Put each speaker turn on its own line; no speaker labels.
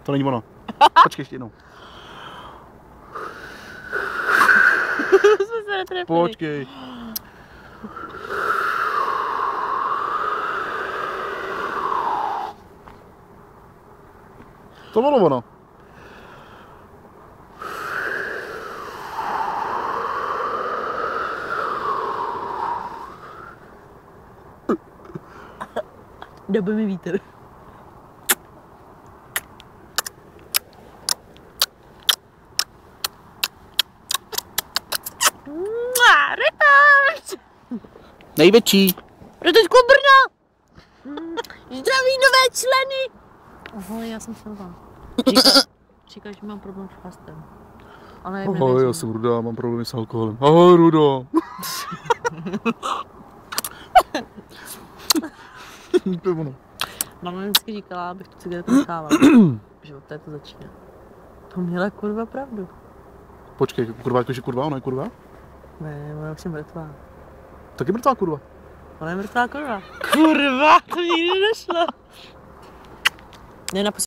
To není ono. Počkej ještě jednou.
Jsme se netrefili.
Počkej. To bylo ono.
Doby mi vítr. Retáč!
Největší.
Rotečku Brno! Zdraví nové členy! Ahoj, já jsem Silva. Říkáš, že mám problém s chlastem. Ale
Ahoj, já jsem Ruda, mám problémy s alkoholem. Ahoj, Rudo. To je ono.
Mama vždycky říkala, abych tu cigaretu nechávala. Že od té to začíná. To měla kurva pravdu.
Počkej, kurva, jakože kurva, ona je kurva?
Ne, ona už je mrtvá.
Taky mrtvá kurva.
Ona je mrtvá kurva. Kurva, to nikdy nešlo. Ne,